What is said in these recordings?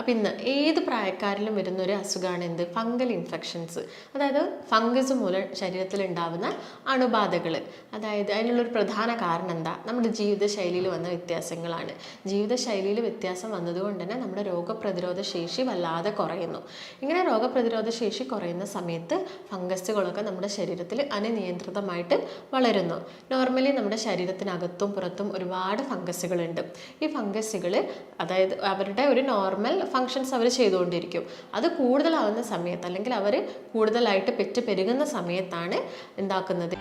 അപ്പോൾ ഇന്ന് ഏത് പ്രായക്കാരിലും വരുന്ന ഒരു അസുഖമാണ് എന്ത്? Fungal infections. അതായത് ഫംഗസ് മൂലം ശരീരത്തിൽ ഉണ്ടാവുന്ന അണുബാധകൾ. അതായത് അതിനുള്ളൊരു പ്രധാന കാരണം എന്താ? നമ്മുടെ ജീവിതശൈലിയിൽ വന്ന വ്യത്യാസങ്ങളാണ്. ജീവിതശൈലിയിൽ വ്യത്യാസം വന്നതുകൊണ്ട് തന്നെ നമ്മുടെ രോഗപ്രതിരോധ ശേഷി വല്ലാതെ കുറയുന്നു. ഇങ്ങനെ രോഗപ്രതിരോധ ശേഷി കുറയുന്ന സമയത്ത് ഫംഗസുകളൊക്കെ നമ്മുടെ ശരീരത്തിൽ അനിയന്ത്രിതമായിട്ട് വളരുന്നു. നോർമലി നമ്മുടെ ശരീരത്തിനകത്തും പുറത്തും ഒരുപാട് ഫംഗസുകളുണ്ട്. ഈ ഫംഗസുകൾ അതായത് അവരുടെ ഒരു നോർമൽ ഫങ്ഷൻസ് അവർ ചെയ്തുകൊണ്ടിരിക്കും. അത് കൂടുതലാവുന്ന സമയത്ത് അല്ലെങ്കിൽ അവർ കൂടുതലായിട്ട് പെരുകുന്ന സമയത്താണ് എന്താക്കുന്നത്.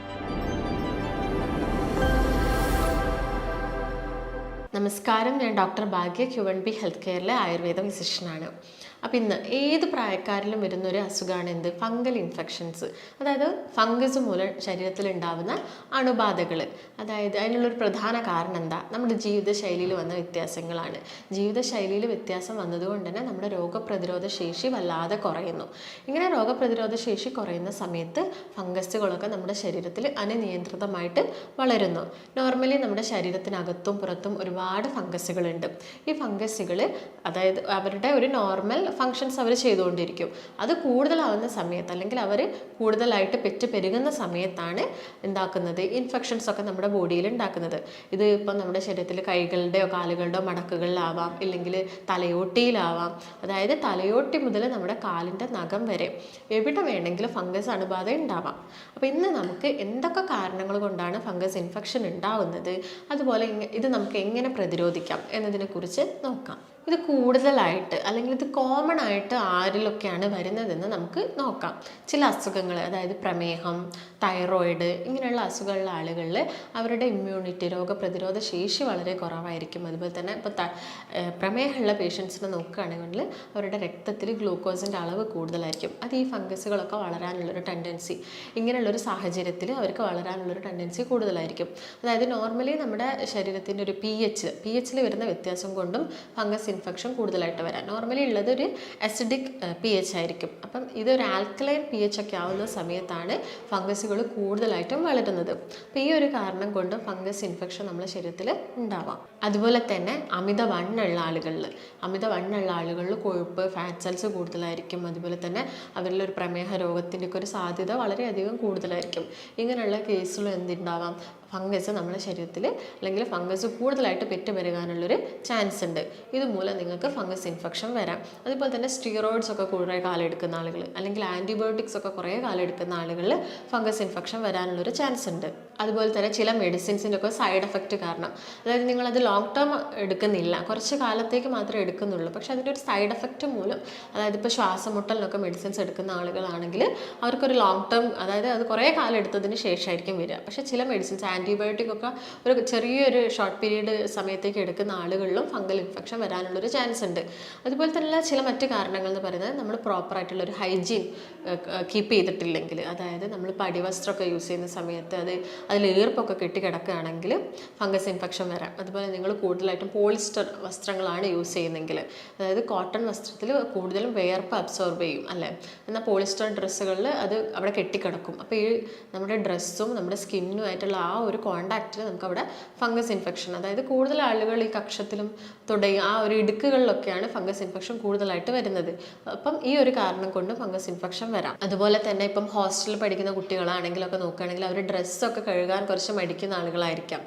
നമസ്കാരം, ഞാൻ ഡോക്ടർ ഭാഗ്യ, Q1B ഹെൽത്ത് കെയറിലെ ആയുർവേദ ഫിസിഷ്യനാണ്. അപ്പോൾ ഇന്ന് ഏത് പ്രായക്കാരിലും വരുന്ന ഒരു അസുഖമാണ് എന്ത്? Fungal infections. അതായത് ഫംഗസ് മൂലം ശരീരത്തിൽ ഉണ്ടാവുന്ന അണുബാധകൾ. അതായത് അതിനുള്ളൊരു പ്രധാന കാരണം എന്താ? നമ്മുടെ ജീവിതശൈലിയിൽ വന്ന വ്യത്യാസങ്ങളാണ്. ജീവിതശൈലിയിൽ വ്യത്യാസം വന്നതുകൊണ്ട് തന്നെ നമ്മുടെ രോഗപ്രതിരോധ ശേഷി വല്ലാതെ കുറയുന്നു. ഇങ്ങനെ രോഗപ്രതിരോധ ശേഷി കുറയുന്ന സമയത്ത് ഫംഗസുകളൊക്കെ നമ്മുടെ ശരീരത്തിൽ അനിയന്ത്രിതമായിട്ട് വളരുന്നു. നോർമലി നമ്മുടെ ശരീരത്തിനകത്തും പുറത്തും ഒരുപാട് ഫംഗസുകളുണ്ട്. ഈ ഫംഗസുകൾ അതായത് അവരുടെ ഒരു നോർമൽ ഫങ്ഷൻസ് അവർ ചെയ്തുകൊണ്ടിരിക്കും. അത് കൂടുതലാവുന്ന സമയത്ത് അല്ലെങ്കിൽ അവർ കൂടുതലായിട്ട് പെരുകുന്ന സമയത്താണ് എന്താക്കുന്നത്, ഇൻഫെക്ഷൻസ് ഒക്കെ നമ്മുടെ ബോഡിയിൽ ഉണ്ടാക്കുന്നത്. ഇത് ഇപ്പം നമ്മുടെ ശരീരത്തിൽ കൈകളുടെയോ കാലുകളുടെയോ മടക്കുകളിലാവാം, ഇല്ലെങ്കിൽ തലയോട്ടിയിലാവാം. അതായത് തലയോട്ടി മുതൽ നമ്മുടെ കാലിൻ്റെ നഖം വരെ എവിടെ വേണമെങ്കിലും ഫംഗസ് അണുബാധ ഉണ്ടാവാം. അപ്പോൾ ഇന്ന് നമുക്ക് എന്തൊക്കെ കാരണങ്ങൾ കൊണ്ടാണ് ഫംഗസ് ഇൻഫെക്ഷൻ ഉണ്ടാവുന്നത്, അതുപോലെ ഇത് നമുക്ക് എങ്ങനെ പ്രതിരോധിക്കാം എന്നതിനെക്കുറിച്ച് നോക്കാം. ഇത് കൂടുതലായിട്ട് അല്ലെങ്കിൽ ഇത് കോമൺ ആയിട്ട് ആരിലൊക്കെയാണ് വരുന്നതെന്ന് നമുക്ക് നോക്കാം. ചില അസുഖങ്ങൾ, അതായത് പ്രമേഹം, തൈറോയിഡ്, ഇങ്ങനെയുള്ള അസുഖമുള്ള ആളുകളിൽ അവരുടെ ഇമ്മ്യൂണിറ്റി, രോഗപ്രതിരോധ ശേഷി വളരെ കുറവായിരിക്കും. അതുപോലെ തന്നെ ഇപ്പോൾ പ്രമേഹമുള്ള പേഷ്യൻസിനെ നോക്കുകയാണെങ്കിൽ അവരുടെ രക്തത്തിൽ ഗ്ലൂക്കോസിൻ്റെ അളവ് കൂടുതലായിരിക്കും. അത് ഈ ഫംഗസുകളൊക്കെ വളരാനുള്ളൊരു ടെൻഡൻസി, ഇങ്ങനെയുള്ളൊരു സാഹചര്യത്തിൽ അവർക്ക് വളരാനുള്ളൊരു ടെൻഡൻസി കൂടുതലായിരിക്കും. അതായത് നോർമലി നമ്മുടെ ശരീരത്തിൻ്റെ ഒരു പി എച്ചിൽ വരുന്ന വ്യത്യാസം കൊണ്ടും ഫംഗസ് ഇൻഫെക്ഷൻ കൂടുതലായിട്ട് വരാം. നോർമലി ഉള്ളത് ഒരു അസിഡിക് pH ആയിരിക്കും. അപ്പം ഇതൊരു ആൽക്കലൈൻ pH ഒക്കെ ആവുന്ന സമയത്താണ് ഫംഗസുകൾ കൂടുതലായിട്ടും വളരുന്നത്. അപ്പം ഈ ഒരു കാരണം കൊണ്ട് ഫംഗസ് ഇൻഫെക്ഷൻ നമ്മുടെ ശരീരത്തിൽ ഉണ്ടാവാം. അതുപോലെ തന്നെ അമിതവണ്ണമുള്ള ആളുകളിൽ കൊഴുപ്പ്, ഫാറ്റ് സെൽസ് കൂടുതലായിരിക്കും. അതുപോലെ തന്നെ അവരിലൊരു പ്രമേഹ രോഗത്തിൻ്റെ ഒക്കെ ഒരു സാധ്യത വളരെയധികം കൂടുതലായിരിക്കും. ഇങ്ങനെയുള്ള കേസിലും എന്തുണ്ടാവാം, ഫംഗസ് നമ്മുടെ ശരീരത്തിൽ അല്ലെങ്കിൽ ഫംഗസ് കൂടുതലായിട്ട് പെരുകാനുള്ളൊരു ചാൻസ് ഉണ്ട്. ഇതുമൂലം നിങ്ങൾക്ക് ഫംഗസ് ഇൻഫെക്ഷൻ വരാം. അതുപോലെ തന്നെ സ്റ്റിറോയിഡ്സ് ഒക്കെ കുറേ കാലം എടുക്കുന്ന ആളുകൾ അല്ലെങ്കിൽ ആൻറ്റിബയോട്ടിക്സ് ഒക്കെ കുറേ കാലം എടുക്കുന്ന ആളുകളിൽ ഫംഗസ് ഇൻഫെക്ഷൻ വരാനുള്ളൊരു ചാൻസ് ഉണ്ട്. അതുപോലെ തന്നെ ചില മെഡിസിൻസിൻ്റെ ഒക്കെ സൈഡ് എഫക്റ്റ് കാരണം, അതായത് നിങ്ങളത് ലോങ് ടേം എടുക്കുന്നില്ല, കുറച്ച് കാലത്തേക്ക് മാത്രമേ എടുക്കുന്നുള്ളൂ, പക്ഷെ അതിൻ്റെ ഒരു സൈഡ് എഫക്റ്റ് മൂലം, അതായത് ഇപ്പോൾ ശ്വാസമുട്ടലിനൊക്കെ മെഡിസിൻസ് എടുക്കുന്ന ആളുകളാണെങ്കിൽ അവർക്കൊരു ലോങ് ടേം, അതായത് അത് കുറേ കാലം എടുത്തതിന് ശേഷമായിരിക്കും വരിക. പക്ഷേ ചില മെഡിസിൻസ്, ആൻറ്റിബയോട്ടിക് ഒക്കെ ഒരു ചെറിയൊരു ഷോർട്ട് പീരീഡ് സമയത്തേക്ക് എടുക്കുന്ന ആളുകളിലും ഫംഗൽ ഇൻഫെക്ഷൻ വരാനുള്ളൊരു ചാൻസ് ഉണ്ട്. അതുപോലെ തന്നെ ചില മറ്റ് കാരണങ്ങൾ എന്ന് പറയുന്നത് നമ്മൾ പ്രോപ്പറായിട്ടുള്ളൊരു ഹൈജീൻ കീപ്പ് ചെയ്തിട്ടില്ലെങ്കിൽ, അതായത് നമ്മളിപ്പോൾ അടിവസ്ത്രമൊക്കെ യൂസ് ചെയ്യുന്ന സമയത്ത് അതിൽ ഈർപ്പൊക്കെ കെട്ടിക്കിടക്കുകയാണെങ്കിൽ ഫംഗസ് ഇൻഫെക്ഷൻ വരാം. അതുപോലെ നിങ്ങൾ കൂടുതലായിട്ടും പോളിസ്റ്റർ വസ്ത്രങ്ങളാണ് യൂസ് ചെയ്യുന്നതെങ്കിൽ, അതായത് കോട്ടൺ വസ്ത്രത്തിൽ കൂടുതലും വിയർപ്പ് അബ്സോർബ് ചെയ്യും അല്ലേ, എന്നാൽ പോളിസ്റ്റർ ഡ്രസ്സുകളിൽ അത് അവിടെ കെട്ടിക്കിടക്കും. അപ്പോൾ ഈ നമ്മുടെ ഡ്രസ്സും നമ്മുടെ സ്കിന്നുമായിട്ടുള്ള ആ ഒരു കോണ്ടാക്റ്റിൽ നമുക്കവിടെ ഫംഗസ് ഇൻഫെക്ഷൻ, അതായത് കൂടുതൽ ആളുകൾ ഈ കക്ഷത്തിലും തുടങ്ങി ആ ഒരു ഇടുക്കുകളിലൊക്കെയാണ് ഫംഗസ് ഇൻഫെക്ഷൻ കൂടുതലായിട്ട് വരുന്നത്. അപ്പം ഈ ഒരു കാരണം കൊണ്ട് ഫംഗസ് ഇൻഫെക്ഷൻ വരാം. അതുപോലെ തന്നെ ഇപ്പം ഹോസ്റ്റലിൽ പഠിക്കുന്ന കുട്ടികളാണെങ്കിലൊക്കെ നോക്കുകയാണെങ്കിൽ അവർ ഡ്രസ്സൊക്കെ കഴുകാൻ കുറച്ച് മടിക്കുന്ന ആളുകളായിരിക്കാം.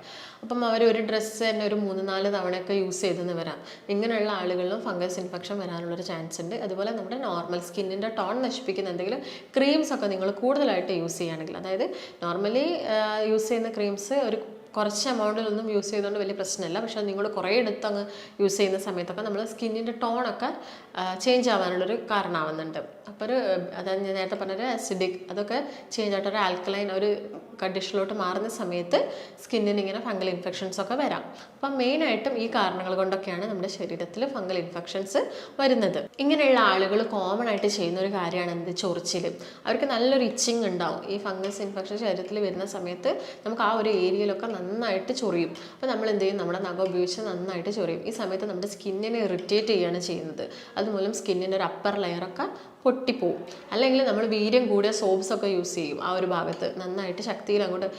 അപ്പം അവർ ഒരു ഡ്രസ്സ് തന്നെ ഒരു 3-4 തവണയൊക്കെ യൂസ് ചെയ്തെന്ന് വരാം. ഇങ്ങനെയുള്ള ആളുകളിലും ഫംഗസ് ഇൻഫെക്ഷൻ വരാനുള്ളൊരു ചാൻസ് ഉണ്ട്. അതുപോലെ നമ്മുടെ നോർമൽ സ്കിന്നിൻ്റെ ടോൺ നശിപ്പിക്കുന്ന എന്തെങ്കിലും ക്രീംസ് ഒക്കെ നിങ്ങൾ കൂടുതലായിട്ട് യൂസ് ചെയ്യുകയാണെങ്കിൽ, അതായത് നോർമലി യൂസ് ചെയ്യുന്ന ക്രീംസ് ഒരു കുറച്ച് എമൗണ്ടിലൊന്നും യൂസ് ചെയ്തുകൊണ്ട് വലിയ പ്രശ്നമില്ല, പക്ഷേ നിങ്ങൾ കുറേ എടുത്ത് അങ്ങ് യൂസ് ചെയ്യുന്ന സമയത്തൊക്കെ നമ്മൾ സ്കിന്നിൻ്റെ ടോണൊക്കെ ചേഞ്ച് ആവാനുള്ളൊരു കാരണമാവുന്നുണ്ട്. അപ്പോൾ അതായത് ഞാൻ നേരത്തെ പറഞ്ഞൊരു അസിഡിക് അതൊക്കെ ചേഞ്ച് ആയിട്ട് ഒരു ആൽക്കലൈൻ ഒരു കണ്ടീഷനിലോട്ട് മാറുന്ന സമയത്ത് സ്കിന്നിന് ഇങ്ങനെ ഫംഗൽ ഇൻഫെക്ഷൻസ് ഒക്കെ വരാം. അപ്പം മെയിനായിട്ടും ഈ കാരണങ്ങൾ കൊണ്ടൊക്കെയാണ് നമ്മുടെ ശരീരത്തിൽ ഫംഗൽ ഇൻഫെക്ഷൻസ് വരുന്നത്. ഇങ്ങനെയുള്ള ആളുകൾ കോമൺ ആയിട്ട് ചെയ്യുന്ന ഒരു കാര്യമാണ് എന്ത്? ചൊറിച്ചിൽ. അവർക്ക് നല്ലൊരു ഇച്ചിങ് ഉണ്ടാവും. ഈ ഫംഗസ് ഇൻഫെക്ഷൻ ശരീരത്തിൽ വരുന്ന സമയത്ത് നമുക്ക് ആ ഒരു ഏരിയയിലൊക്കെ നന്നായിട്ട് ചൊറിയും. അപ്പോൾ നമ്മൾ എന്ത് ചെയ്യും? നമ്മുടെ നഖം ഉപയോഗിച്ച് നന്നായിട്ട് ചൊറിയും. ഈ സമയത്ത് നമ്മുടെ സ്കിന്നിനെ ഇറിറ്റേറ്റ് ചെയ്യുകയാണ് ചെയ്യുന്നത്. അതുമൂലം സ്കിന്നിൻ്റെ ഒരു അപ്പർ ലെയറൊക്കെ പൊട്ടിപ്പോവും. അല്ലെങ്കിൽ നമ്മൾ വീര്യം കൂടിയ സോപ്സൊക്കെ യൂസ് ചെയ്യും ആ ഒരു ഭാഗത്ത് നന്നായിട്ട് ശക്തിയിൽ അങ്ങോട്ട്.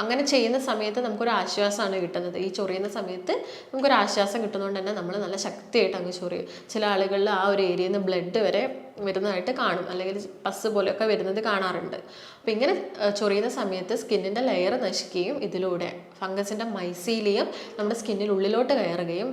അങ്ങനെ ചെയ്യുന്ന സമയത്ത് നമുക്കൊരു ആശ്വാസമാണ് കിട്ടുന്നത്. ഈ ചൊറിയുന്ന സമയത്ത് നമുക്കൊരു ആശ്വാസം കിട്ടുന്നതുകൊണ്ട് തന്നെ നമ്മൾ നല്ല ശക്തിയായിട്ട് അങ്ങ് ചൊറിയും. ചില ആളുകളിൽ ആ ഒരു ഏരിയയിൽ നിന്ന് ബ്ലഡ് വരെ വരുന്നതായിട്ട് കാണും, അല്ലെങ്കിൽ പസ് പോലെയൊക്കെ വരുന്നത് കാണാറുണ്ട്. അപ്പോൾ ഇങ്ങനെ ചൊറിയുന്ന സമയത്ത് സ്കിന്നിൻ്റെ ലെയർ നശിക്കുകയും ഇതിലൂടെ ഫംഗസിൻ്റെ മൈസീലിയം നമ്മുടെ സ്കിന്നിൽ ഉള്ളിലോട്ട് കയറുകയും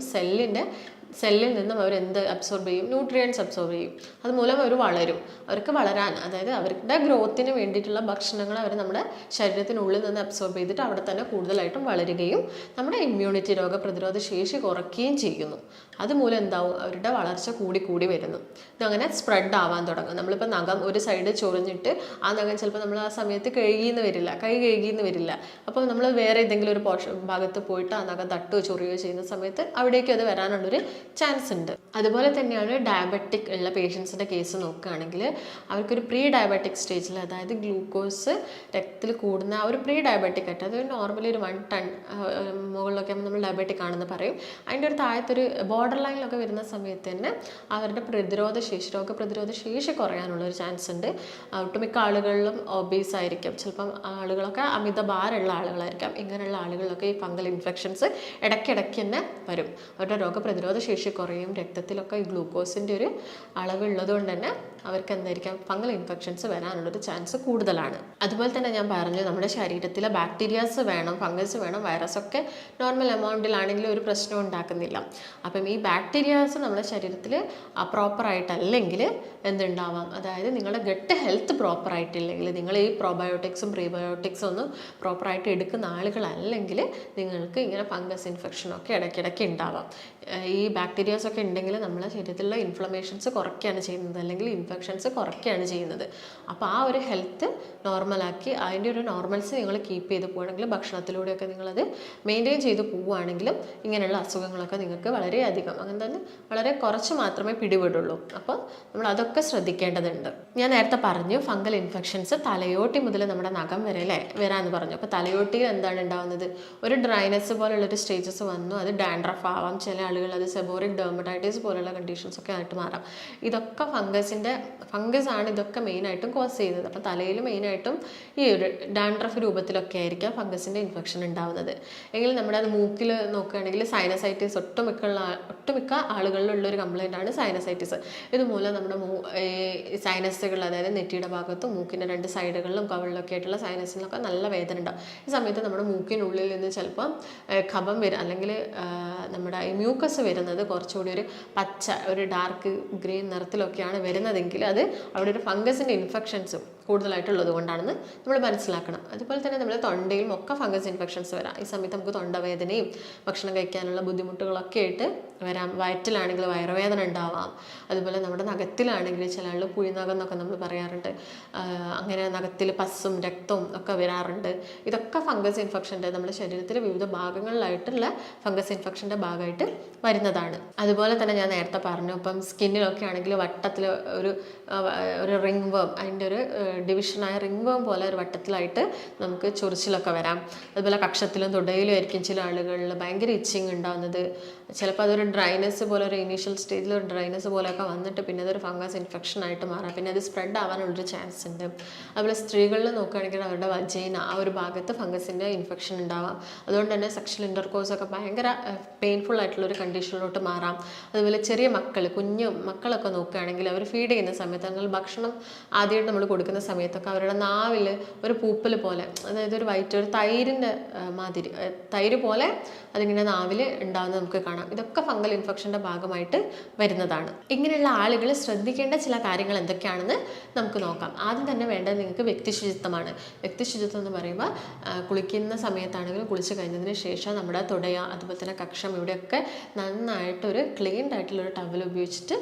സെല്ലിൽ നിന്നും അവർ എന്ത് അബ്സോർബ് ചെയ്യും? ന്യൂട്രിയൻസ് അബ്സോർബ് ചെയ്യും. അതുമൂലം അവർ വളരും. അവർക്ക് വളരാൻ, അതായത് അവരുടെ ഗ്രോത്തിന് വേണ്ടിയിട്ടുള്ള ഭക്ഷണങ്ങൾ അവർ നമ്മുടെ ശരീരത്തിനുള്ളിൽ നിന്ന് അബ്സോർബ് ചെയ്തിട്ട് അവിടെ തന്നെ കൂടുതലായിട്ടും വളരുകയും നമ്മുടെ ഇമ്മ്യൂണിറ്റി, രോഗപ്രതിരോധ ശേഷി കുറയ്ക്കുകയും ചെയ്യുന്നു. അതുമൂലം എന്താവും? അവരുടെ വളർച്ച കൂടി വരുന്നു. ഇതങ്ങനെ സ്പ്രെഡ് ആവാൻ തുടങ്ങും. നമ്മളിപ്പോൾ നഖം ഒരു സൈഡ് ചൊറിഞ്ഞിട്ട് ആ നഖം ചിലപ്പോൾ നമ്മൾ ആ സമയത്ത് കൈ കഴുകിയെന്ന് വരില്ല. അപ്പോൾ നമ്മൾ വേറെ ഏതെങ്കിലും ഒരു ഭാഗത്ത് പോയിട്ട് ആ നഖം തട്ടുകയോ ചൊറിയുകയോ ചെയ്യുന്ന സമയത്ത് അവിടേക്കും അത് വരാനുള്ളൊരു ചാൻസ് ഉണ്ട്. അതുപോലെ തന്നെയാണ് ഡയബറ്റിക് ഉള്ള പേഷ്യൻസിൻ്റെ കേസ് നോക്കുകയാണെങ്കിൽ അവർക്കൊരു പ്രീ ഡയബറ്റിക് സ്റ്റേജിൽ, അതായത് ഗ്ലൂക്കോസ് രക്തത്തിൽ കൂടുന്ന ആ ഒരു പ്രീ ഡയബറ്റിക് ആയിട്ട്, അത് നോർമലി ഒരു 1 ടൺ മുകളിലൊക്കെ നമ്മൾ ഡയബറ്റിക് ആണെന്ന് പറയും. അതിൻ്റെ ഒരു താഴത്തൊരു ബോർഡർ ലൈനിലൊക്കെ വരുന്ന സമയത്ത് തന്നെ അവരുടെ രോഗപ്രതിരോധ ശേഷി കുറയാനുള്ളൊരു ചാൻസ് ഉണ്ട്. ഒട്ടുമിക്ക ആളുകളിലും ഒബീസ് ആയിരിക്കും, ചിലപ്പം ആളുകളൊക്കെ അമിത ഭാരമുള്ള ആളുകളായിരിക്കാം. ഇങ്ങനെയുള്ള ആളുകളിലൊക്കെ ഈ ഫംഗൽ ഇൻഫെക്ഷൻസ് ഇടയ്ക്കിടയ്ക്ക് തന്നെ വരും. അവരുടെ രോഗപ്രതിരോധ ശേഷി കുറയും. രക്തത്തിലൊക്കെ ഈ ഗ്ലൂക്കോസിൻ്റെ ഒരു അളവുള്ളത് കൊണ്ട് തന്നെ അവർക്ക് എന്തായിരിക്കാം? ഫംഗൽ ഇൻഫെക്ഷൻസ് വരാനുള്ളൊരു ചാൻസ് കൂടുതലാണ്. അതുപോലെ തന്നെ ഞാൻ പറഞ്ഞു, നമ്മുടെ ശരീരത്തിൽ ബാക്ടീരിയാസ് വേണം, ഫംഗസ് വേണം, വൈറസൊക്കെ നോർമൽ എമൗണ്ടിലാണെങ്കിലും ഒരു പ്രശ്നം ഉണ്ടാക്കുന്നില്ല. അപ്പം ഈ ബാക്ടീരിയാസ് നമ്മുടെ ശരീരത്തിൽ പ്രോപ്പറായിട്ടല്ലെങ്കിൽ എന്തുണ്ടാവാം? അതായത് നിങ്ങളുടെ ഗട്ട് ഹെൽത്ത് പ്രോപ്പറായിട്ടില്ലെങ്കിൽ, നിങ്ങൾ ഈ പ്രോബയോട്ടിക്സും പ്രീബയോട്ടിക്സും ഒന്നും പ്രോപ്പറായിട്ട് എടുക്കുന്ന ആളുകളല്ലെങ്കിൽ നിങ്ങൾക്ക് ഇങ്ങനെ ഫംഗസ് ഇൻഫെക്ഷനൊക്കെ ഇടയ്ക്കിടയ്ക്ക് ഉണ്ടാവാം. ഈ ബാക്ടീരിയാസൊക്കെ ഉണ്ടെങ്കിൽ നമ്മുടെ ശരീരത്തിലുള്ള ഇൻഫ്ലമേഷൻസ് കുറയ്ക്കുകയാണ് ചെയ്യുന്നത്, അല്ലെങ്കിൽ ഇൻഫെക്ഷൻസ് കുറയ്ക്കുകയാണ് ചെയ്യുന്നത്. അപ്പോൾ ആ ഒരു ഹെൽത്ത് നോർമലാക്കി അതിൻ്റെ ഒരു നോർമൽസ് നിങ്ങൾ കീപ്പ് ചെയ്ത് പോവുകയാണെങ്കിൽ, ഭക്ഷണത്തിലൂടെയൊക്കെ നിങ്ങളത് മെയിൻറ്റെയിൻ ചെയ്ത് പോവുകയാണെങ്കിലും ഇങ്ങനെയുള്ള അസുഖങ്ങളൊക്കെ നിങ്ങൾക്ക് വളരെയധികം, അങ്ങനെ തന്നെ വളരെ കുറച്ച് മാത്രമേ പിടിപെടുള്ളൂ. അപ്പോൾ നമ്മൾ അതൊക്കെ ശ്രദ്ധിക്കേണ്ടതുണ്ട്. ഞാൻ നേരത്തെ പറഞ്ഞു ഫംഗൽ ഇൻഫെക്ഷൻസ് തലയോട്ടി മുതൽ നമ്മുടെ നഖം വരെ വരാമെന്ന് പറഞ്ഞു. അപ്പോൾ തലയോട്ടിയിൽ എന്താണ് ഉണ്ടാകുന്നത്? ഒരു ഡ്രൈനെസ് പോലുള്ളൊരു സ്റ്റേജസ് വന്നു. അത് ഡാൻഡ്രഫ് ആവാം, ചില ആളുകൾ അത് സെബോറിക് ഡെർമറ്റൈറ്റിസ് പോലുള്ള കണ്ടീഷൻസ് ഒക്കെ ആയിട്ട് മാറാം. ഇതൊക്കെ ഫംഗസ് ആണ് ഇതൊക്കെ മെയിനായിട്ടും കോസ് ചെയ്യുന്നത്. അപ്പോൾ തലയിൽ മെയിനായിട്ടും ഈ ഒരു ഡാൻഡ്രഫ് രൂപത്തിലൊക്കെ ആയിരിക്കാം ഫംഗസിൻ്റെ ഇൻഫെക്ഷൻ ഉണ്ടാവുന്നത്. എങ്കിൽ നമ്മുടെ അത് മൂക്കിൽ നോക്കുകയാണെങ്കിൽ സൈനസൈറ്റിസ് ഒട്ടുമിക്ക ആളുകളിലുള്ളൊരു കംപ്ലൈൻ്റ് ആണ് സൈനസൈറ്റിസ്. ഇതുമൂലം നമ്മുടെ സൈനസുകൾ, അതായത് നെറ്റിയുടെ ഭാഗത്തും മൂക്കിൻ്റെ 2 സൈഡുകളിലും കവിളിലൊക്കെ ആയിട്ടുള്ള സൈനസിലൊക്കെ നല്ല വേദന ഉണ്ടാവും. ഈ സമയത്ത് നമ്മുടെ മൂക്കിനുള്ളിൽ നിന്ന് ചിലപ്പം കഫം വരും, അല്ലെങ്കിൽ നമ്മുടെ മ്യൂക്കസ് വരുന്നത് കുറച്ചുകൂടി ഒരു പച്ച, ഒരു ഡാർക്ക് ഗ്രീൻ നിറത്തിലൊക്കെയാണ് വരുന്നതെങ്കിൽ അത് അവിടെ ഒരു ഫംഗസിൻ്റെ ഇൻഫെക്ഷൻസും കൂടുതലായിട്ടുള്ളത് കൊണ്ടാണെന്ന് നമ്മൾ മനസ്സിലാക്കണം. അതുപോലെ തന്നെ നമ്മുടെ തൊണ്ടയിലും ഒക്കെ ഫംഗസ് ഇൻഫെക്ഷൻസ് വരാം. ഈ സമയത്ത് നമുക്ക് തൊണ്ടവേദനയും ഭക്ഷണം കഴിക്കാനുള്ള ബുദ്ധിമുട്ടുകളൊക്കെ ആയിട്ട് വരാം. വയറ്റിലാണെങ്കിൽ വയറുവേദന ഉണ്ടാവാം. അതുപോലെ നമ്മുടെ നഖത്തിലാണെങ്കിൽ ചില ആൾ പുഴിനഖം എന്നൊക്കെ നമ്മൾ പറയാറുണ്ട്. അങ്ങനെ നഖത്തിൽ പസ്സും രക്തവും ഒക്കെ വരാറുണ്ട്. ഇതൊക്കെ ഫംഗസ് ഇൻഫെക്ഷൻ്റെ, നമ്മുടെ ശരീരത്തിലെ വിവിധ ഭാഗങ്ങളിലായിട്ടുള്ള ഫംഗസ് ഇൻഫെക്ഷൻ്റെ ഭാഗമായിട്ട് വരുന്നതാണ്. അതുപോലെ തന്നെ ഞാൻ നേരത്തെ പറഞ്ഞു, ഇപ്പം സ്കിന്നിലൊക്കെ ആണെങ്കിൽ വട്ടത്തിൽ ഒരു റിംഗ് വേം, അതിൻ്റെ ഒരു ഡിവിഷനായ റിംഗ് വേം പോലെ ഒരു വട്ടത്തിലായിട്ട് നമുക്ക് ചൊറിച്ചിലൊക്കെ വരാം. അതുപോലെ കക്ഷത്തിലും തുടയിലും ആയിരിക്കും ചില ആളുകളിൽ ഭയങ്കര ഇച്ചിങ് ഉണ്ടാകുന്നത്. ചിലപ്പോൾ അതൊരു ഡ്രൈനെസ് പോലെ, ഒരു ഇനീഷ്യൽ സ്റ്റേജിൽ ഒരു ഡ്രൈനെസ് പോലെയൊക്കെ വന്നിട്ട് പിന്നെ അതൊരു ഫംഗസ് ഇൻഫെക്ഷൻ ആയിട്ട് മാറാം. പിന്നെ അത് സ്പ്രെഡ് ആവാനുള്ളൊരു ചാൻസ് ഉണ്ട്. അതുപോലെ സ്ത്രീകളിൽ നോക്കുകയാണെങ്കിൽ അവരുടെ വജൈന ആ ഒരു ഭാഗത്ത് ഫംഗസിൻ്റെ ഇൻഫെക്ഷൻ ഉണ്ടാവാം. അതുകൊണ്ട് തന്നെ സെക്ഷൽ ഇൻ്റർകോഴ്സ് ഒക്കെ ഭയങ്കര പെയിൻഫുൾ ആയിട്ടുള്ളൊരു കണ്ടീഷനിലോട്ട് മാറാം. അതുപോലെ ചെറിയ കുഞ്ഞു മക്കളൊക്കെ നോക്കുകയാണെങ്കിൽ അവർ ഫീഡ് ചെയ്യുന്ന സമയത്ത്, അല്ലെങ്കിൽ ഭക്ഷണം ആദ്യമായിട്ട് നമ്മൾ കൊടുക്കുന്ന സമയത്തൊക്കെ അവരുടെ നാവിൽ ഒരു പൂപ്പൽ പോലെ, അതായത് ഒരു തൈരിൻ്റെ മാതിരി, തൈര് പോലെ അതിങ്ങനെ നാവിൽ ഉണ്ടാകുന്നത് നമുക്ക് കാണാം. ഇതൊക്കെ ഫംഗൽ ഇൻഫെക്ഷൻ്റെ ഭാഗമായിട്ട് വരുന്നതാണ്. ഇങ്ങനെയുള്ള ആളുകൾ ശ്രദ്ധിക്കേണ്ട ചില കാര്യങ്ങൾ എന്തൊക്കെയാണെന്ന് നമുക്ക് നോക്കാം. ആദ്യം തന്നെ വേണ്ടത് നിങ്ങൾക്ക് വ്യക്തിശുചിത്വമാണ്. വ്യക്തിശുചിത്വം എന്ന് പറയുമ്പോൾ കുളിക്കുന്ന സമയത്താണെങ്കിലും കുളിച്ച് കഴിഞ്ഞതിന് ശേഷം നമ്മുടെ തുടയ, അതുപോലെ തന്നെ കക്ഷം, ഇവിടെയൊക്കെ നന്നായിട്ടൊരു ക്ലീൻഡ് ആയിട്ടുള്ളൊരു ടവൽ ഉപയോഗിച്ചിട്ട്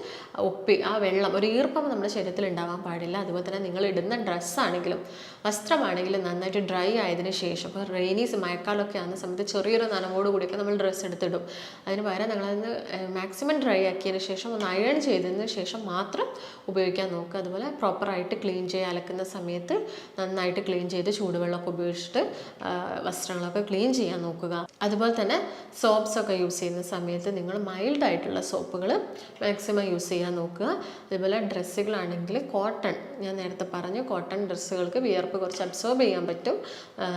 ആ വെള്ളം, ഒരു ഈർപ്പം നമ്മുടെ ശരീരത്തിൽ ഉണ്ടാവാൻ പാടില്ല. അതുപോലെ തന്നെ നിങ്ങൾ ഇടുന്ന ഡ്രസ്സാണെങ്കിലും വസ്ത്രമാണെങ്കിലും നന്നായിട്ട് ഡ്രൈ ആയതിനു ശേഷം, ഇപ്പോൾ മഴക്കാലമൊക്കെ ആകുന്ന സമയത്ത് ചെറിയൊരു നനവോട് കൂടിയൊക്കെ നമ്മൾ ഡ്രസ്സ് എടുത്തിടും. അതിന് പകരം നിങ്ങളതിന് മാക്സിമം ഡ്രൈ ആക്കിയതിന് ശേഷം ഒന്ന് അയൺ ചെയ്തതിന് ശേഷം മാത്രം ഉപയോഗിക്കാൻ നോക്കുക. അതുപോലെ പ്രോപ്പറായിട്ട് ക്ലീൻ ചെയ്യുക, അലക്കുന്ന സമയത്ത് നന്നായിട്ട് ക്ലീൻ ചെയ്ത് ചൂടുവെള്ളമൊക്കെ ഉപയോഗിച്ചിട്ട് വസ്ത്രങ്ങളൊക്കെ ക്ലീൻ ചെയ്യാൻ നോക്കുക. അതുപോലെ തന്നെ സോപ്സൊക്കെ യൂസ് ചെയ്യുന്ന സമയത്ത് നിങ്ങൾ മൈൽഡായിട്ടുള്ള സോപ്പുകൾ മാക്സിമം യൂസ് ചെയ്യാൻ നോക്കുക. അതുപോലെ ഡ്രസ്സുകളാണെങ്കിൽ കോട്ടൺ, ഞാൻ നേരത്തെ പറഞ്ഞു കോട്ടൺ ഡ്രസ്സുകൾക്ക് വിയർപ്പ് കുറച്ച് അബ്സോർബ് ചെയ്യാൻ പറ്റും.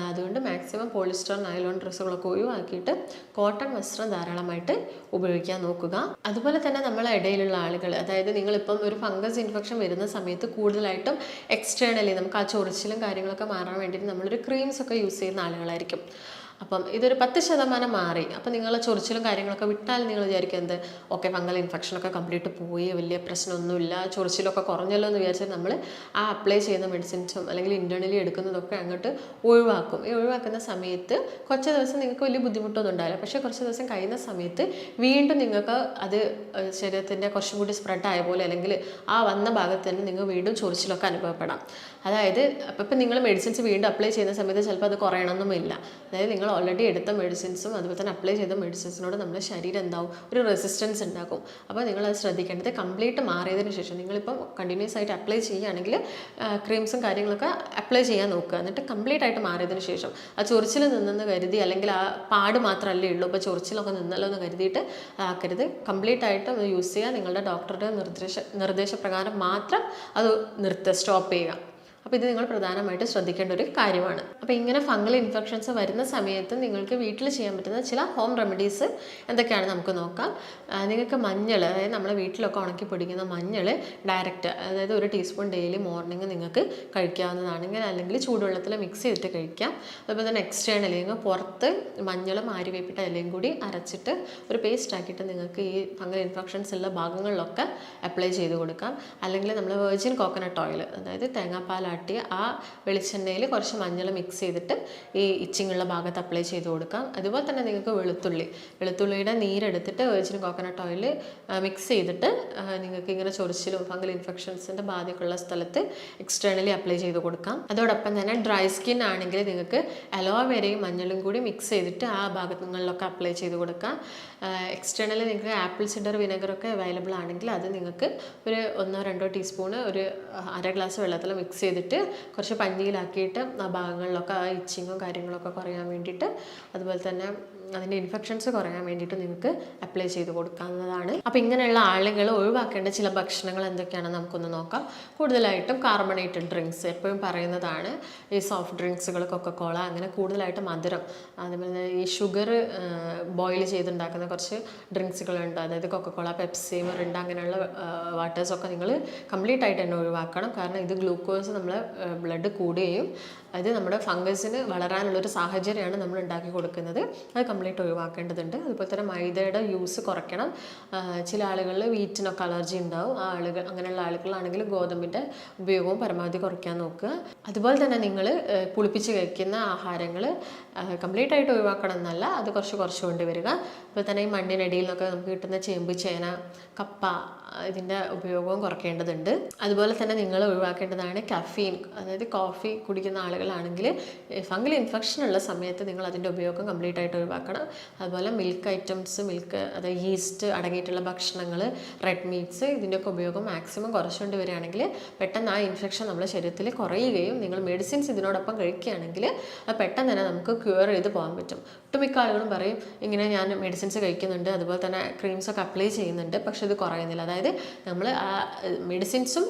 അതുകൊണ്ട് മാക്സിമം പോളിസ്റ്റർ നൈലോൺ ഡ്രസ്സുകളൊക്കെ ഒഴിവാക്കിയിട്ട് കോട്ടൺ വസ്ത്രം ധാരാളമായിട്ട് ഉപയോഗിക്കാൻ നോക്കുക. അതുപോലെ തന്നെ നമ്മളെ ഇടയിലുള്ള ആളുകൾ, അതായത് നിങ്ങളിപ്പം ഒരു ഫംഗസ് ഇൻഫെക്ഷൻ വരുന്ന സമയത്ത് കൂടുതലായിട്ടും എക്സ്റ്റേണലി നമുക്ക് ആ ചൊറിച്ചിലും കാര്യങ്ങളൊക്കെ മാറാൻ വേണ്ടിയിട്ട് നമ്മളൊരു ക്രീംസൊക്കെ യൂസ് ചെയ്യുന്ന ആളുകളായിരിക്കും. അപ്പം ഇതൊരു 10% മാറി, അപ്പം നിങ്ങൾ ചൊറിച്ചിലും കാര്യങ്ങളൊക്കെ വിട്ടാൽ നിങ്ങൾ വിചാരിക്കുന്നത് ഓക്കെ ഫംഗൽ ഇൻഫെക്ഷനൊക്കെ കംപ്ലീറ്റ് പോയി, വലിയ പ്രശ്നമൊന്നുമില്ല, ചൊറിച്ചിലൊക്കെ കുറഞ്ഞല്ലോ എന്ന് വിചാരിച്ചാൽ നമ്മൾ ആ അപ്ലൈ ചെയ്യുന്ന മെഡിസിൻസും അല്ലെങ്കിൽ ഇൻറ്റേർണലി എടുക്കുന്നതൊക്കെ അങ്ങോട്ട് ഒഴിവാക്കും. ഈ ഒഴിവാക്കുന്ന സമയത്ത് കുറച്ച് ദിവസം നിങ്ങൾക്ക് വലിയ ബുദ്ധിമുട്ടൊന്നും ഉണ്ടാവില്ല. പക്ഷേ കുറച്ച് ദിവസം കഴിയുന്ന സമയത്ത് വീണ്ടും നിങ്ങൾക്ക് അത് ശരീരത്തിൻ്റെ കുറച്ചും കൂടി സ്പ്രെഡായ പോലെ അല്ലെങ്കിൽ ആ വന്ന ഭാഗത്ത് തന്നെ നിങ്ങൾ വീണ്ടും ചൊറിച്ചിലൊക്കെ അനുഭവപ്പെടാം. അതായത് അപ്പം നിങ്ങൾ മെഡിസിൻസ് വീണ്ടും അപ്ലൈ ചെയ്യുന്ന സമയത്ത് ചിലപ്പോൾ അത് കുറയണമെന്നുമില്ല. അതായത് നിങ്ങൾ ഓൾറെഡി എടുത്ത മെഡിസിൻസും അതുപോലെ തന്നെ അപ്ലൈ ചെയ്ത മെഡിസിൻസിനോട് നമ്മുടെ ശരീരം എന്താവും, ഒരു റെസിസ്റ്റൻസ് ഉണ്ടാക്കും. അപ്പോൾ നിങ്ങളത് ശ്രദ്ധിക്കേണ്ടത് കംപ്ലീറ്റ് മാറിയതിന് ശേഷം നിങ്ങളിപ്പം കണ്ടിന്യൂസ് ആയിട്ട് അപ്ലൈ ചെയ്യുകയാണെങ്കിൽ ക്രീംസും കാര്യങ്ങളൊക്കെ അപ്ലൈ ചെയ്യാൻ നോക്കുക. എന്നിട്ട് കംപ്ലീറ്റ് ആയിട്ട് മാറിയതിന് ശേഷം ആ ചൊറിച്ചിൽ നിന്നെന്ന് കരുതി അല്ലെങ്കിൽ ആ പാട് മാത്രമല്ലേ ഉള്ളൂ, അപ്പോൾ ചൊറിച്ചിലൊക്കെ നിന്നല്ലോ എന്ന് കരുതിയിട്ട് ആക്കരുത്. കംപ്ലീറ്റ് ആയിട്ട് യൂസ് ചെയ്യുക. നിങ്ങളുടെ ഡോക്ടറുടെ നിർദ്ദേശപ്രകാരം മാത്രം അത് സ്റ്റോപ്പ് ചെയ്യുക. അപ്പോൾ ഇത് നിങ്ങൾ പ്രധാനമായിട്ട് ശ്രദ്ധിക്കേണ്ട ഒരു കാര്യമാണ്. അപ്പോൾ ഇങ്ങനെ ഫംഗൽ ഇൻഫെക്ഷൻസ് വരുന്ന സമയത്ത് നിങ്ങൾക്ക് വീട്ടിൽ ചെയ്യാൻ പറ്റുന്ന ചില ഹോം റെമഡീസ് എന്തൊക്കെയാണ് നമുക്ക് നോക്കാം. നിങ്ങൾക്ക് മഞ്ഞൾ, അതായത് നമ്മളെ വീട്ടിലൊക്കെ ഉണക്കി പൊടിക്കുന്ന മഞ്ഞൾ ഡയറക്റ്റ്, അതായത് 1 ടീസ്പൂൺ ഡെയിലി മോർണിംഗ് നിങ്ങൾക്ക് കഴിക്കാവുന്നതാണെങ്കിൽ അല്ലെങ്കിൽ ചൂടുവെള്ളത്തിൽ മിക്സ് ചെയ്തിട്ട് കഴിക്കാം. അതുപോലെ തന്നെ എക്സ്റ്റേണലി നിങ്ങൾ പുറത്ത് മഞ്ഞളും ആര്യവേപ്പിട്ട ഇലയും കൂടി അരച്ചിട്ട് ഒരു പേസ്റ്റ് ആക്കിയിട്ട് നിങ്ങൾക്ക് ഈ ഫംഗൽ ഇൻഫെക്ഷൻസ് ഉള്ള ഭാഗങ്ങളിലൊക്കെ അപ്ലൈ ചെയ്ത് കൊടുക്കാം. അല്ലെങ്കിൽ നമ്മൾ വെർജിൻ കോക്കനട്ട് ഓയിൽ, അതായത് തേങ്ങാപ്പാൽ ആ വെളിച്ചെണ്ണയിൽ കുറച്ച് മഞ്ഞൾ മിക്സ് ചെയ്തിട്ട് ഈ ഇച്ചിങ്ങുള്ള ഭാഗത്ത് അപ്ലൈ ചെയ്ത് കൊടുക്കാം. അതുപോലെ തന്നെ നിങ്ങൾക്ക് വെളുത്തുള്ളിയുടെ നീരെടുത്തിട്ട് വെർജിൻ കോക്കനട്ട് ഓയിൽ മിക്സ് ചെയ്തിട്ട് നിങ്ങൾക്ക് ഇങ്ങനെ ചൊറിച്ചിലും ഫംഗൽ ഇൻഫെക്ഷൻസിൻ്റെ ബാധയൊക്കെയുള്ള സ്ഥലത്ത് എക്സ്റ്റേണലി അപ്ലൈ ചെയ്ത് കൊടുക്കാം. അതോടൊപ്പം തന്നെ ഡ്രൈ സ്കിൻ ആണെങ്കിൽ നിങ്ങൾക്ക് അലോവേരയും മഞ്ഞളും കൂടി മിക്സ് ചെയ്തിട്ട് ആ ഭാഗങ്ങളിലൊക്കെ അപ്ലൈ ചെയ്ത് കൊടുക്കാം. എക്സ്റ്റേണലി നിങ്ങൾക്ക് ആപ്പിൾ സിഡർ വിനെഗറൊക്കെ അവൈലബിൾ ആണെങ്കിൽ അത് നിങ്ങൾക്ക് ഒരു 1-2 ടീസ്പൂണ് ഒരു അര ഗ്ലാസ് വെള്ളത്തിൽ മിക്സ് ചെയ്തിട്ട് കുറച്ച് പഞ്ഞിയിലാക്കിയിട്ട് ആ ഭാഗങ്ങളിലൊക്കെ ആ ഇച്ചിങ്ങും കാര്യങ്ങളൊക്കെ കുറയാൻ വേണ്ടിയിട്ട്, അതുപോലെ തന്നെ അതിൻ്റെ ഇൻഫെക്ഷൻസ് കുറയാൻ വേണ്ടിയിട്ട് നിങ്ങൾക്ക് അപ്ലൈ ചെയ്ത് കൊടുക്കാവുന്നതാണ്. അപ്പോൾ ഇങ്ങനെയുള്ള ആളുകൾ ഒഴിവാക്കേണ്ട ചില ഭക്ഷണങ്ങൾ എന്തൊക്കെയാണെന്ന് നമുക്കൊന്ന് നോക്കാം. കൂടുതലായിട്ടും കാർബണേറ്റഡ് ഡ്രിങ്ക്സ് എപ്പോഴും പറയുന്നതാണ്. ഈ സോഫ്റ്റ് ഡ്രിങ്ക്സുകൾ, കൊക്കക്കോള, അങ്ങനെ കൂടുതലായിട്ട് മധുരം, അതുപോലെ ഈ ഷുഗർ ബോയിൽ ചെയ്തുണ്ടാക്കുന്ന കുറച്ച് ഡ്രിങ്ക്സുകളുണ്ട്. അതായത് കൊക്കക്കോള, പെപ്സി, മിറിൻഡ അങ്ങനെയുള്ള വാട്ടേഴ്സൊക്കെ നിങ്ങൾ കംപ്ലീറ്റ് ആയിട്ട് തന്നെ ഒഴിവാക്കണം. കാരണം ഇത് ഗ്ലൂക്കോസ് നമ്മളെ ബ്ലഡ് കൂടുകയും അത് നമ്മുടെ ഫംഗസിന് വളരാനുള്ളൊരു സാഹചര്യമാണ് നമ്മൾ ഉണ്ടാക്കി കൊടുക്കുന്നത്. അത് കംപ്ലീറ്റ് ഒഴിവാക്കേണ്ടതുണ്ട്. അതുപോലെ തന്നെ മൈദയുടെ യൂസ് കുറയ്ക്കണം. ചില ആളുകളിൽ വീറ്റിനൊക്കെ അലർജി ഉണ്ടാവും. അങ്ങനെയുള്ള ആളുകളാണെങ്കിൽ ഗോതമ്പിൻ്റെ ഉപയോഗവും പരമാവധി കുറയ്ക്കാൻ നോക്കുക. അതുപോലെ തന്നെ നിങ്ങൾ പുളിപ്പിച്ച് കഴിക്കുന്ന ആഹാരങ്ങൾ കംപ്ലീറ്റ് ആയിട്ട് ഒഴിവാക്കണം എന്നല്ല, അത് കുറച്ച് കൊണ്ടുവരിക. അതുപോലെ തന്നെ ഈ മണ്ണിനടിയിൽ നിന്നൊക്കെ നമുക്ക് കിട്ടുന്ന ചേമ്പ്, ചേന, കപ്പ, ഇതിൻ്റെ ഉപയോഗവും കുറയ്ക്കേണ്ടതുണ്ട്. അതുപോലെ തന്നെ നിങ്ങൾ ഒഴിവാക്കേണ്ടതാണ് കഫീൻ, അതായത് കോഫി കുടിക്കുന്ന ആളുകളാണെങ്കിൽ ഫംഗൽ ഇൻഫെക്ഷൻ ഉള്ള സമയത്ത് നിങ്ങൾ അതിൻ്റെ ഉപയോഗം കംപ്ലീറ്റ് ആയിട്ട് ഒഴിവാക്കണം. അതുപോലെ മിൽക്ക് ഐറ്റംസ്, അതായത് ഈസ്റ്റ് അടങ്ങിയിട്ടുള്ള ഭക്ഷണങ്ങൾ, റെഡ് മീറ്റ്സ്, ഇതിൻ്റെയൊക്കെ ഉപയോഗം മാക്സിമം കുറച്ചുകൊണ്ട് വരികയാണെങ്കിൽ പെട്ടെന്ന് ആ ഇൻഫെക്ഷൻ നമ്മുടെ ശരീരത്തിൽ കുറയുകയും നിങ്ങൾ മെഡിസിൻസ് ഇതിനോടൊപ്പം കഴിക്കുകയാണെങ്കിൽ അത് പെട്ടെന്ന് തന്നെ നമുക്ക് ക്യൂർ ചെയ്ത് പോകാൻ പറ്റും. ഒട്ടുമിക്ക ആളുകളും പറയും ഇങ്ങനെ ഞാൻ മെഡിസിൻസ് കഴിക്കുന്നുണ്ട്, അതുപോലെ തന്നെ ക്രീംസൊക്കെ അപ്ലൈ ചെയ്യുന്നുണ്ട്, പക്ഷെ ഇത് കുറയുന്നില്ല. അതായത് നമ്മൾ ആ മെഡിസിൻസും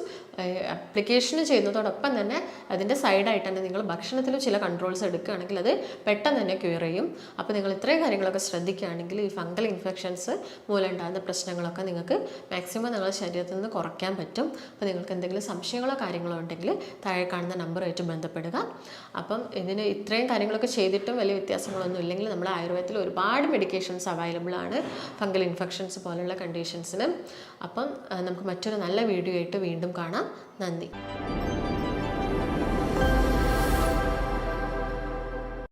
അപ്ലിക്കേഷന് ചെയ്യുന്നതോടൊപ്പം തന്നെ അതിൻ്റെ സൈഡായിട്ട് തന്നെ നിങ്ങൾ ഭക്ഷണത്തിലും ചില കൺട്രോൾസ് എടുക്കുകയാണെങ്കിൽ അത് പെട്ടെന്ന് തന്നെ ക്യൂർ ചെയ്യും. അപ്പോൾ നിങ്ങൾ ഇത്രയും കാര്യങ്ങളൊക്കെ ശ്രദ്ധിക്കുകയാണെങ്കിൽ ഈ ഫംഗൽ ഇൻഫെക്ഷൻസ് മൂലം ഉണ്ടാകുന്ന പ്രശ്നങ്ങളൊക്കെ നിങ്ങൾക്ക് മാക്സിമം നിങ്ങളുടെ ശരീരത്തിൽ നിന്ന് കുറയ്ക്കാൻ പറ്റും. അപ്പോൾ നിങ്ങൾക്ക് എന്തെങ്കിലും സംശയങ്ങളോ കാര്യങ്ങളോ ഉണ്ടെങ്കിൽ താഴെ കാണുന്ന നമ്പറുമായിട്ട് ബന്ധപ്പെടുക. അപ്പം ഇതിന് ഇത്രയും കാര്യങ്ങളൊക്കെ ചെയ്തിട്ടും വലിയ വ്യത്യാസങ്ങളൊന്നും ഇല്ലെങ്കിൽ നമ്മുടെ ആയുർവേദത്തിൽ ഒരുപാട് മെഡിക്കേഷൻസ് അവൈലബിൾ ആണ് ഫംഗൽ ഇൻഫെക്ഷൻസ് പോലുള്ള കണ്ടീഷൻസിന്. അപ്പം നമുക്ക് മറ്റൊരു നല്ല വീഡിയോ ആയിട്ട് വീണ്ടും കാണാം. നന്ദി.